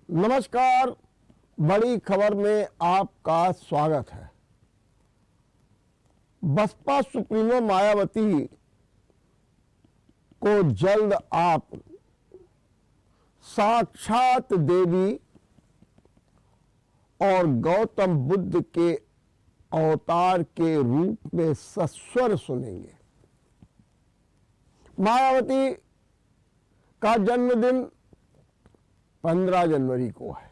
नमस्कार, बड़ी खबर में आपका स्वागत है। बसपा सुप्रीमो मायावती को जल्द आप साक्षात देवी और गौतम बुद्ध के अवतार के रूप में सस्वर सुनेंगे। मायावती का जन्मदिन 15 जनवरी को है।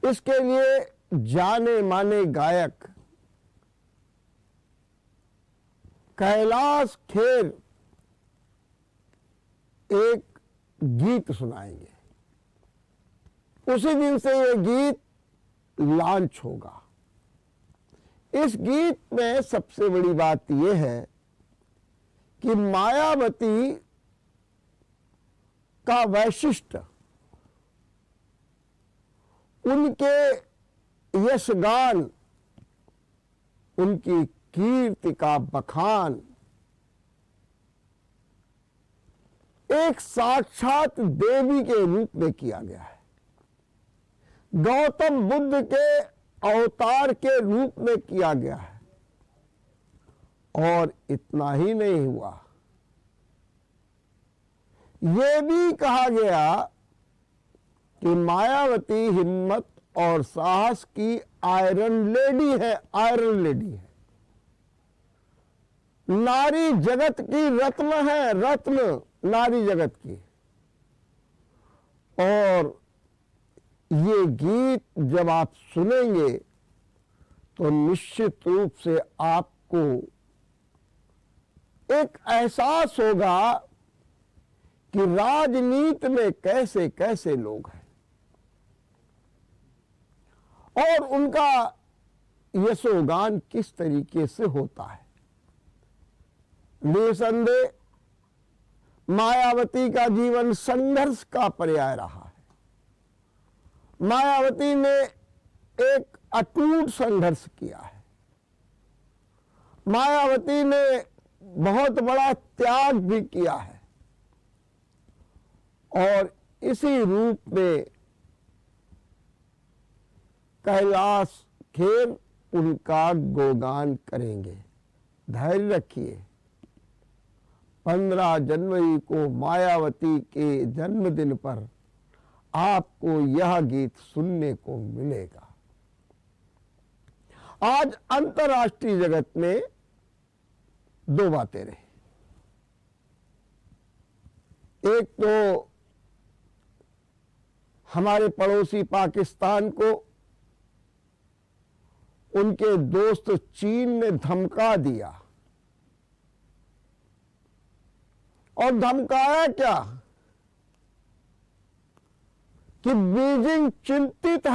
इसके लिए जाने माने गायक कैलाश खेर एक गीत सुनाएंगे। उसी दिन से यह गीत लॉन्च होगा। इस गीत में सबसे बड़ी बात यह है कि मायावती का वैशिष्ट्य, उनके यशगान, उनकी कीर्ति का बखान एक साक्षात देवी के रूप में किया गया है, गौतम बुद्ध के अवतार के रूप में किया गया है। और इतना ही नहीं हुआ, ये भी कहा गया कि मायावती हिम्मत और साहस की आयरन लेडी है। आयरन लेडी है, नारी जगत की रत्न है, रत्न नारी जगत की। और ये गीत जब आप सुनेंगे तो निश्चित रूप से आपको एक एहसास होगा कि राजनीति में कैसे कैसे लोग हैं और उनका यशोगान किस तरीके से होता है। निसंदेह मायावती का जीवन संघर्ष का पर्याय रहा है। मायावती ने एक अटूट संघर्ष किया है। मायावती ने बहुत बड़ा त्याग भी किया है और इसी रूप में कैलाश खेर उनका गुणगान करेंगे। धैर्य रखिए। 15 जनवरी को मायावती के जन्मदिन पर आपको यह गीत सुनने को मिलेगा। आज अंतर्राष्ट्रीय जगत में दो बातें रही। एक तो हमारे पड़ोसी पाकिस्तान को उनके दोस्त चीन ने धमका दिया। और धमकाया क्या कि बीजिंग चिंतित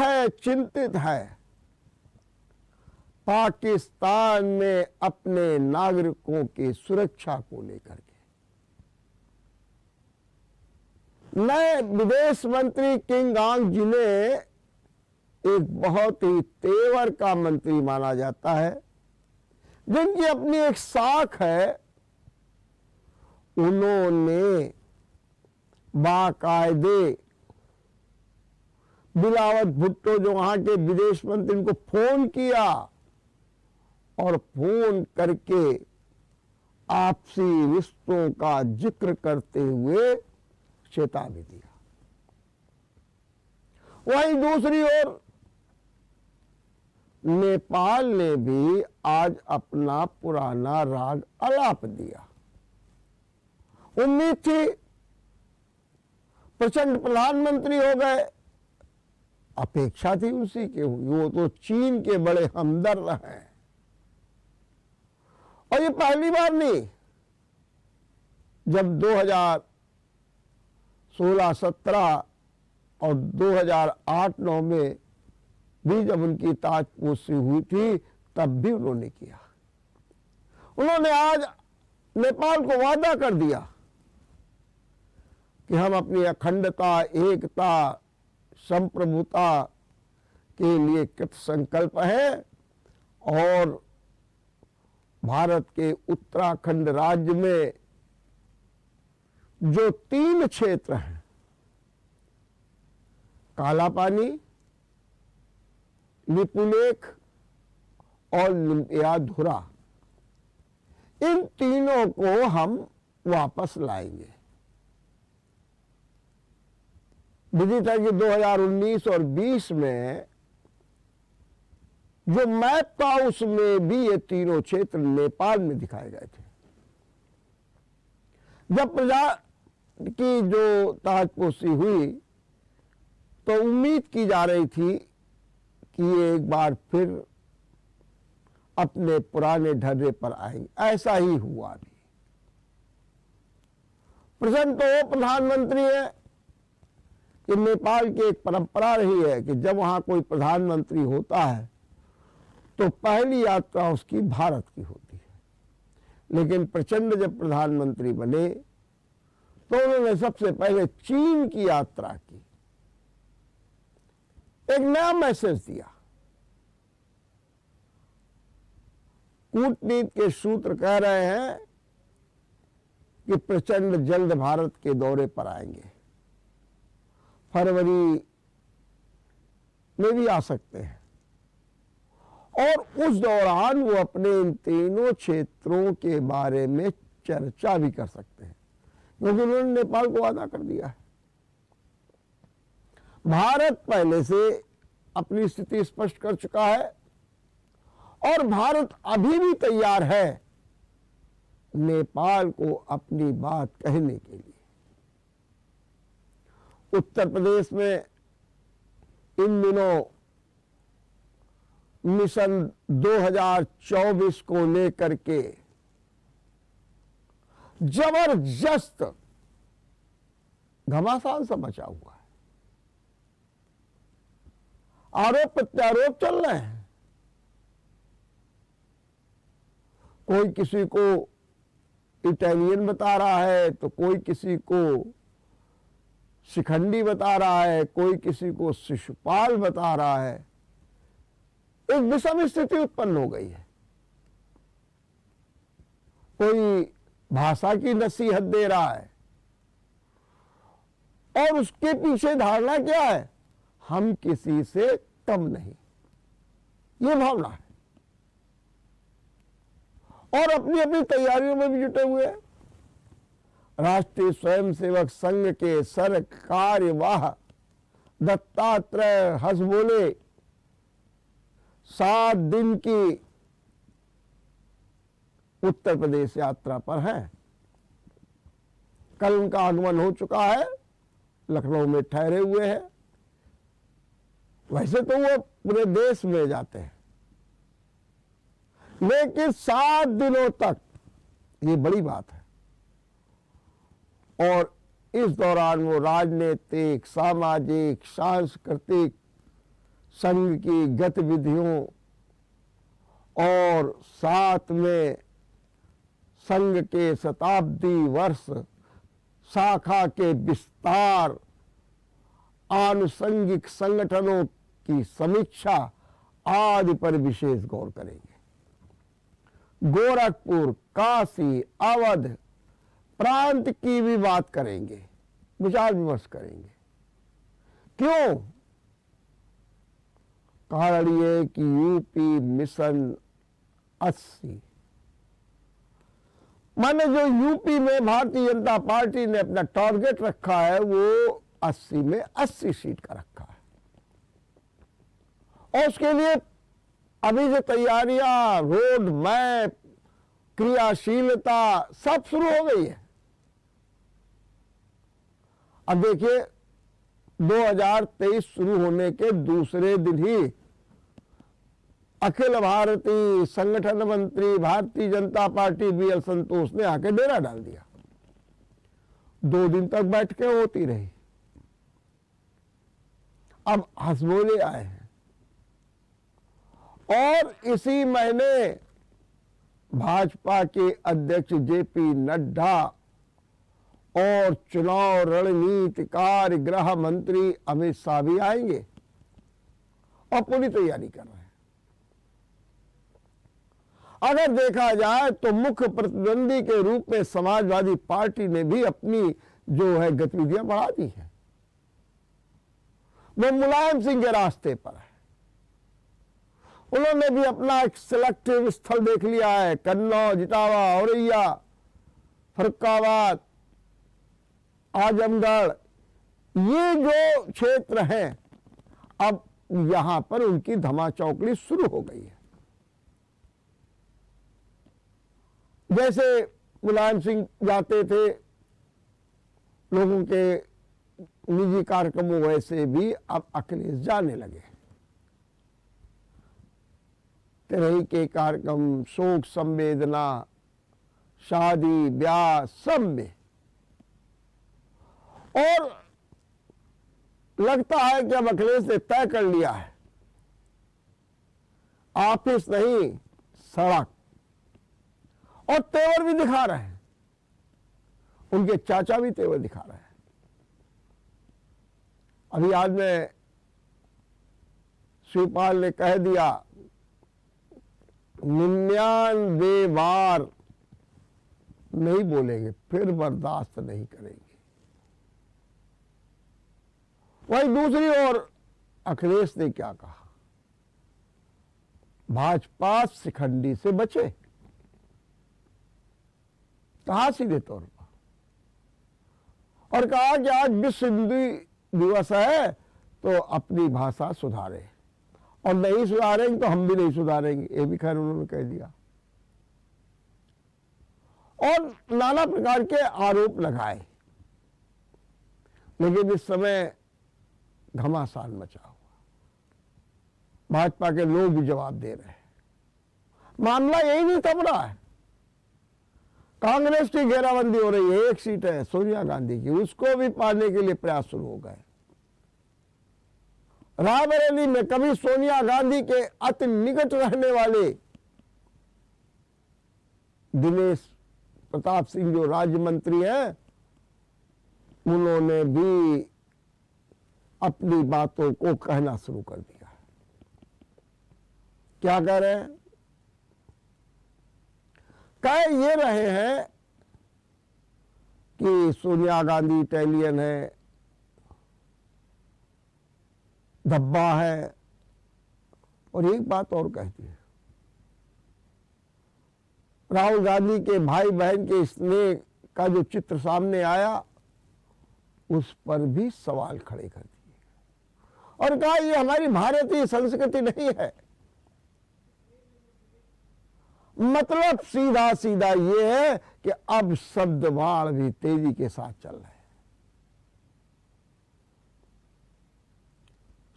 है पाकिस्तान में अपने नागरिकों की सुरक्षा को लेकर के। नए विदेश मंत्री किंग आंग जिन्हें एक बहुत ही तेवर का मंत्री माना जाता है, जिनकी अपनी एक साख है, उन्होंने बाकायदे बिलावत भुट्टो जो वहां के विदेश मंत्री, उनको फोन किया और फोन करके आपसी रिश्तों का जिक्र करते हुए चेतावनी दिया। वहीं दूसरी ओर नेपाल ने भी आज अपना पुराना राग अलाप दिया। उम्मीद थी प्रचंड प्रधानमंत्री हो गए, अपेक्षा थी उसी के हुई। वो तो चीन के बड़े हमदर्द हैं। और ये पहली बार नहीं, जब 2016-17 और 2008-9 में भी जब उनकी ताजपोशी हुई थी, तब भी उन्होंने किया। उन्होंने आज नेपाल को वादा कर दिया कि हम अपनी अखंडता, एकता, संप्रभुता के लिए कृत संकल्प है और भारत के उत्तराखंड राज्य में जो 3 क्षेत्र हैं, काला पानी, लिपुलेख और लिम्पियाधुरा, इन तीनों को हम वापस लाएंगे। विदित है कि 2019 और 20 में जो मैप था उसमें भी ये तीनों क्षेत्र नेपाल में दिखाए गए थे। जब प्रजा की जो ताजपोशी हुई तो उम्मीद की जा रही थी कि ये एक बार फिर अपने पुराने ढर्रे पर आएंगे। ऐसा ही हुआ भी। प्रश्न तो वो प्रधानमंत्री है कि नेपाल की एक परंपरा रही है कि जब वहां कोई प्रधानमंत्री होता है तो पहली यात्रा उसकी भारत की होती है। लेकिन प्रचंड जब प्रधानमंत्री बने तो उन्होंने सबसे पहले चीन की यात्रा की, एक नया मैसेज दिया। कूटनीति के सूत्र कह रहे हैं कि प्रचंड जल्द भारत के दौरे पर आएंगे, फरवरी में भी आ सकते हैं, और उस दौरान वो अपने इन तीनों क्षेत्रों के बारे में चर्चा भी कर सकते हैं, क्योंकि उन्होंने नेपाल को वादा कर दिया है। भारत पहले से अपनी स्थिति स्पष्ट कर चुका है और भारत अभी भी तैयार है नेपाल को अपनी बात कहने के लिए। उत्तर प्रदेश में इन दिनों मिशन 2024 को लेकर के जबरदस्त घमासान सा मचा हुआ है। आरोप प्रत्यारोप चल रहे हैं। कोई किसी को इटालियन बता रहा है तो कोई किसी को शिखंडी बता रहा है, कोई किसी को शिशुपाल बता रहा है। एक विषम स्थिति उत्पन्न हो गई है। कोई भाषा की नसीहत दे रहा है और उसके पीछे धारणा क्या है? हम किसी से कम नहीं, ये भावना है। और अपनी अपनी तैयारियों में भी जुटे हुए हैं। राष्ट्रीय स्वयंसेवक संघ के सर कार्यवाह दत्तात्रेय हसबोले 7 दिन की उत्तर प्रदेश यात्रा पर हैं। कल उनका आगमन हो चुका है, लखनऊ में ठहरे हुए हैं। वैसे तो वो पूरे देश में जाते हैं, लेकिन 7 दिनों तक, ये बड़ी बात है। और इस दौरान वो राजनीतिक, सामाजिक, सांस्कृतिक संघ की गतिविधियों और साथ में संघ के शताब्दी वर्ष शाखा के विस्तार, आनुषंगिक संगठनों की समीक्षा आदि पर विशेष गौर करेंगे। गोरखपुर, काशी, अवध प्रांत की भी बात करेंगे, विचार विमर्श करेंगे। क्यों? कारण ये कि यूपी मिशन 80, माने जो यूपी में भारतीय जनता पार्टी ने अपना टारगेट रखा है वो 80 में 80 सीट का रखा है। और उसके लिए अभी जो तैयारियां, रोड मैप, क्रियाशीलता सब शुरू हो गई है। अब देखिए 2023 शुरू होने के दूसरे दिन ही अखिल भारतीय संगठन मंत्री भारतीय जनता पार्टी बीएल संतोष ने आके डेरा डाल दिया। 2 दिन तक बैठकें होती रही। अब हसबोले आए हैं और इसी महीने भाजपा के अध्यक्ष जेपी नड्डा और चुनाव रणनीतिकार गृह मंत्री अमित शाह भी आएंगे और पूरी तैयारी कर रहे हैं। अगर देखा जाए तो मुख्य प्रतिद्वंदी के रूप में समाजवादी पार्टी ने भी अपनी जो है गतिविधियां बढ़ा दी है। वो मुलायम सिंह के रास्ते पर है। उन्होंने भी अपना एक सिलेक्टिव स्थल देख लिया है, कन्नौज, इटावा, औरैया, फरुखाबाद, आजमगढ़, ये जो क्षेत्र हैं, अब यहां पर उनकी धमाचौकड़ी शुरू हो गई है। जैसे मुलायम सिंह जाते थे लोगों के निजी कार्यक्रमों, वैसे भी अब अखिलेश जाने लगे। तरह के कार्यक्रम, शोक संवेदना, शादी ब्याह, सब में। और लगता है कि अब अखिलेश ने तय कर लिया है, ऑफिस नहीं सड़क। और तेवर भी दिखा रहे हैं, उनके चाचा भी तेवर दिखा रहे हैं। अभी आज में शिवपाल ने कह दिया 99 बार नहीं बोलेंगे, फिर बर्दाश्त नहीं करेंगे। वही दूसरी ओर अखिलेश ने क्या कहा, भाजपा शिखंडी से बचे। कहा सीधे तौर पर, और कहा कि आज विश्व हिंदी दिवस है तो अपनी भाषा सुधारे, और नहीं सुधारेंगे तो हम भी नहीं सुधारेंगे, ये भी खैर उन्होंने कह दिया। और नाना प्रकार के आरोप लगाए, लेकिन इस समय घमासान मचा हुआ, भाजपा के लोग भी जवाब दे रहे हैं। मामला यही नहीं थम रहा है, कांग्रेस की घेराबंदी हो रही है। एक सीट है सोनिया गांधी की, उसको भी पाने के लिए प्रयास शुरू हो गए। रायबरेली में कभी सोनिया गांधी के अति निकट रहने वाले दिनेश प्रताप सिंह जो राज्य मंत्री हैं, उन्होंने भी अपनी बातों को कहना शुरू कर दिया। क्या कह रहे हैं? कह ये रहे हैं कि सोनिया गांधी इटालियन है, धब्बा है, और एक बात और कहती है, राहुल गांधी के भाई बहन के स्नेह का जो चित्र सामने आया, उस पर भी सवाल खड़े कर दिए और कहा ये हमारी भारतीय संस्कृति नहीं है। मतलब सीधा सीधा ये है कि अब शब्दवाड़ भी तेजी के साथ चल रहे हैं।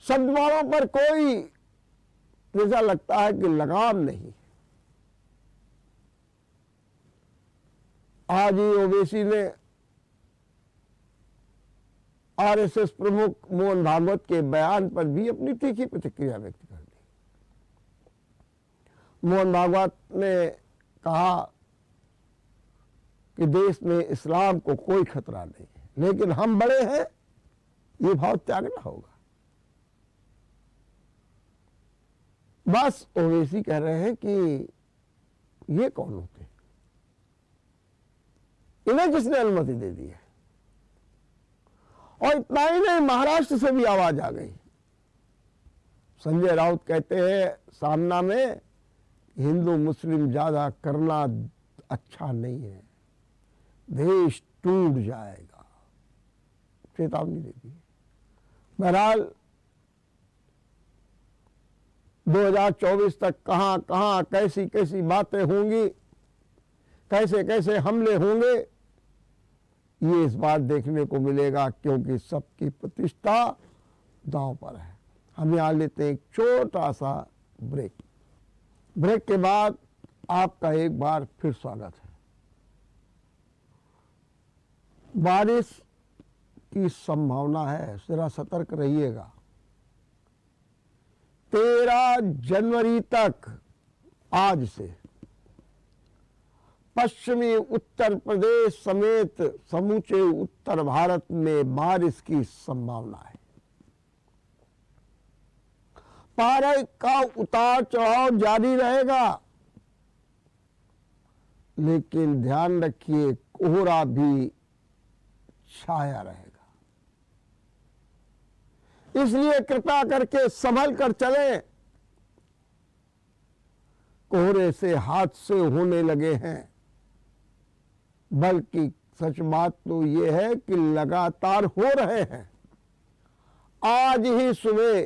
शब्दवाड़ों पर कोई जैसा लगता है कि लगाम नहीं। आज ही ओवैसी ने आरएसएस प्रमुख मोहन भागवत के बयान पर भी अपनी तीखी प्रतिक्रिया व्यक्त कर दी। मोहन भागवत ने कहा कि देश में इस्लाम को कोई खतरा नहीं है, लेकिन हम बड़े हैं, ये भाव त्यागना होगा। बस ओवैसी कह रहे हैं कि ये कौन होते, इन्हें किसने अनुमति दे दी है। और इतना ही नहीं, महाराष्ट्र से भी आवाज आ गई। संजय राउत कहते हैं सामना में, हिंदू मुस्लिम ज्यादा करना अच्छा नहीं है, देश टूट जाएगा, चेतावनी दे दी। बहरहाल 2024 तक कहां कहां कैसी कैसी बातें होंगी, कैसे कैसे हमले होंगे, ये इस बार देखने को मिलेगा, क्योंकि सबकी प्रतिष्ठा दांव पर है। हम यहां लेते हैं एक छोटा सा ब्रेक। ब्रेक के बाद आपका एक बार फिर स्वागत है। बारिश की संभावना है, जरा सतर्क रहिएगा। 13 जनवरी तक, आज से पश्चिमी उत्तर प्रदेश समेत समूचे उत्तर भारत में बारिश की संभावना है। पारे का उतार चढ़ाव जारी रहेगा, लेकिन ध्यान रखिए कोहरा भी छाया रहेगा। इसलिए कृपा करके संभल कर चलें। कोहरे से हादसे होने लगे हैं, बल्कि सच बात तो यह है कि लगातार हो रहे हैं। आज ही सुबह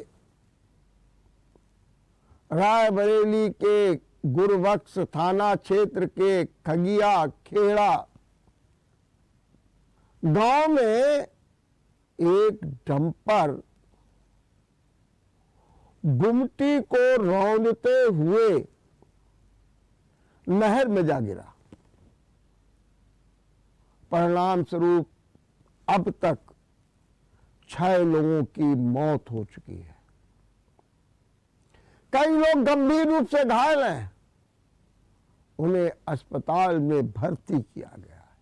रायबरेली के गुरबख्श थाना क्षेत्र के खगिया खेड़ा गांव में एक डंपर गुमटी को रौंदते हुए नहर में जा गिरा। परिणाम स्वरूप अब तक 6 लोगों की मौत हो चुकी है। कई लोग गंभीर रूप से घायल हैं, उन्हें अस्पताल में भर्ती किया गया है।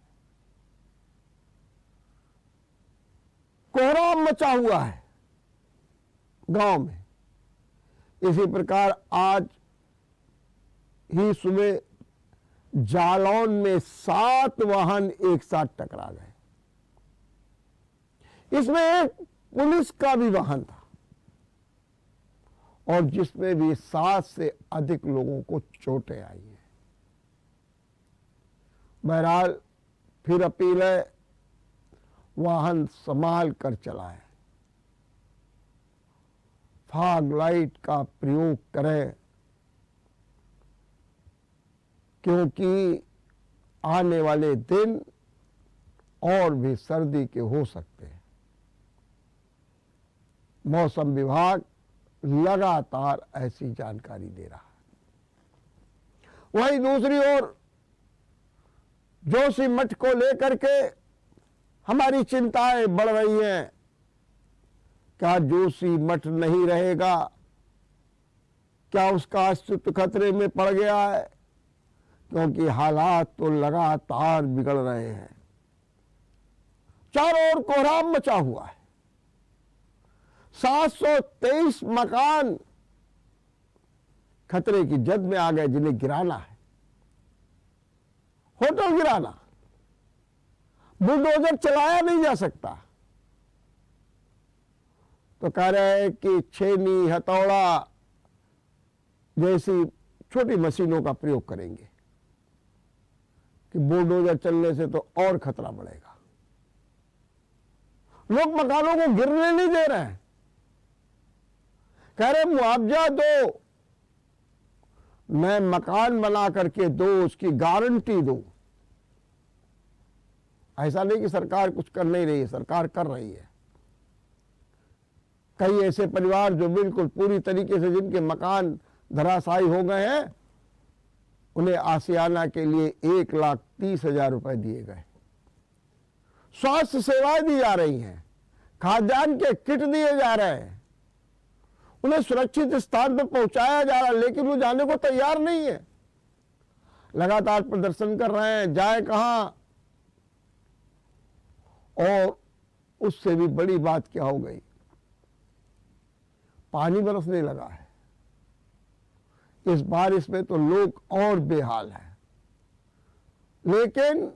कोहराम मचा हुआ है गांव में। इसी प्रकार आज ही सुबह जालौन में 7 वाहन एक साथ टकरा गए। इसमें एक पुलिस का भी वाहन था और जिसमें भी 7 से अधिक लोगों को चोटें आई हैं। बहरहाल फिर अपील है, वाहन संभाल कर चलाएं, फॉग लाइट का प्रयोग करें, क्योंकि आने वाले दिन और भी सर्दी के हो सकते हैं। मौसम विभाग लगातार ऐसी जानकारी दे रहा है। वहीं दूसरी ओर जोशीमठ को लेकर के हमारी चिंताएं बढ़ रही हैं। क्या जोशीमठ नहीं रहेगा? क्या उसका अस्तित्व खतरे में पड़ गया है? क्योंकि हालात तो लगातार बिगड़ रहे हैं। चारों ओर कोहराम मचा हुआ है। 723 मकान खतरे की जद में आ गए, जिन्हें गिराना है। होटल गिराना, बुलडोजर चलाया नहीं जा सकता, तो कह रहे हैं कि छेनी हथौड़ा जैसी छोटी मशीनों का प्रयोग करेंगे कि बुलडोजर चलने से तो और खतरा बढ़ेगा। लोग मकानों को गिरने नहीं दे रहे हैं, कह रहे मुआवजा दो, मैं मकान बना करके दो, उसकी गारंटी दो। ऐसा नहीं कि सरकार कुछ कर नहीं रही है, सरकार कर रही है। कई ऐसे परिवार जो बिल्कुल पूरी तरीके से जिनके मकान धराशायी हो गए हैं, उन्हें आशियाना के लिए 1,30,000 रुपए दिए गए। स्वास्थ्य सेवाएं दी जा रही हैं, खाद्यान्न के किट दिए जा रहे हैं, उन्हें सुरक्षित स्थान पर पहुंचाया जा रहा है, लेकिन वो जाने को तैयार नहीं है। लगातार प्रदर्शन कर रहे हैं, जाए कहां? और उससे भी बड़ी बात क्या हो गई, पानी बरसने लगा है। इस बारिश में तो लोग और बेहाल हैं, लेकिन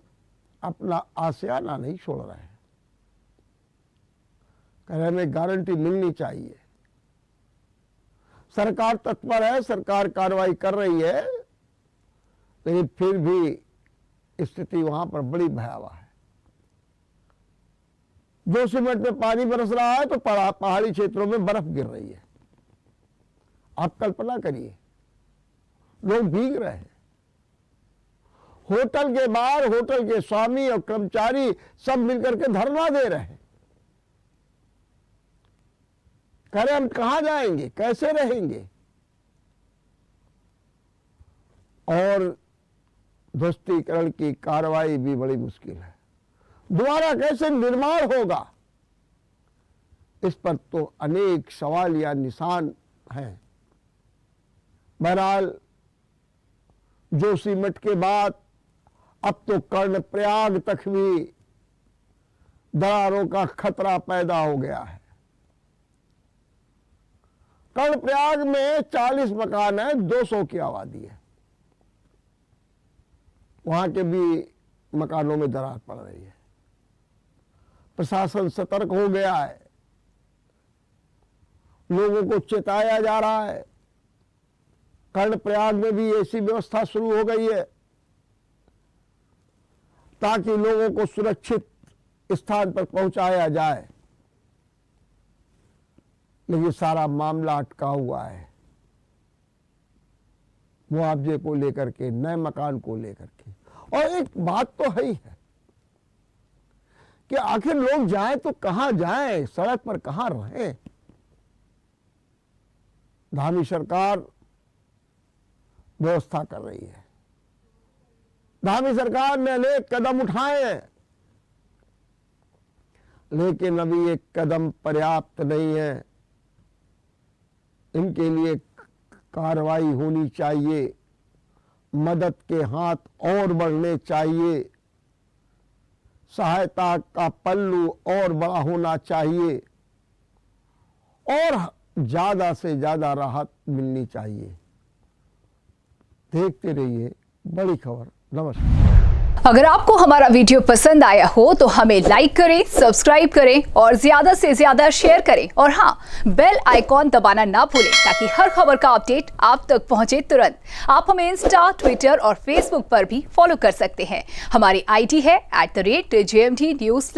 अपना आशियाना नहीं छोड़ रहे हैं। कह रहे हमें गारंटी मिलनी चाहिए। सरकार तत्पर है, सरकार कार्रवाई कर रही है, लेकिन फिर भी स्थिति वहां पर बड़ी भयावह है। जोशीमठ में पानी बरस रहा है तो पहाड़ी क्षेत्रों में बर्फ गिर रही है। आप कल्पना करिए, लोग भीग रहे हैं। होटल के बाहर होटल के स्वामी और कर्मचारी सब मिलकर के धरना दे रहे हैं। कह रहे हम कहां जाएंगे, कैसे रहेंगे? और ध्वस्तीकरण की कार्रवाई भी बड़ी मुश्किल है। दोबारा कैसे निर्माण होगा, इस पर तो अनेक सवाल या निशान हैं। बहरहाल जोशीमठ के बाद अब तो कर्णप्रयाग तक भी दरारों का खतरा पैदा हो गया है। कर्णप्रयाग में 40 मकान है, 200 की आबादी है। वहां के भी मकानों में दरार पड़ रही है। प्रशासन सतर्क हो गया है, लोगों को चेताया जा रहा है। कर्णप्रयाग में भी ऐसी व्यवस्था शुरू हो गई है ताकि लोगों को सुरक्षित स्थान पर पहुंचाया जाए, लेकिन सारा मामला अटका हुआ है मुआवजे को लेकर के, नए मकान को लेकर के। और एक बात तो है ही है कि आखिर लोग जाएं तो कहां जाएं, सड़क पर कहां रहें। धामी सरकार व्यवस्था कर रही है, धामी सरकार ने अनेक कदम उठाए हैं, लेकिन अभी एक कदम पर्याप्त नहीं है। इनके लिए कार्रवाई होनी चाहिए, मदद के हाथ और बढ़ने चाहिए, सहायता का पल्लू और बड़ा होना चाहिए और ज्यादा से ज्यादा राहत मिलनी चाहिए। देखते रहिए बड़ी खबर। नमस्कार। अगर आपको हमारा वीडियो पसंद आया हो तो हमें लाइक करें, सब्सक्राइब करें और ज्यादा से ज्यादा शेयर करें। और हाँ, बेल आइकॉन दबाना ना भूलें ताकि हर खबर का अपडेट आप तक पहुंचे तुरंत। आप हमें इंस्टा, ट्विटर और फेसबुक पर भी फॉलो कर सकते हैं। हमारी आईडी है @JMT News।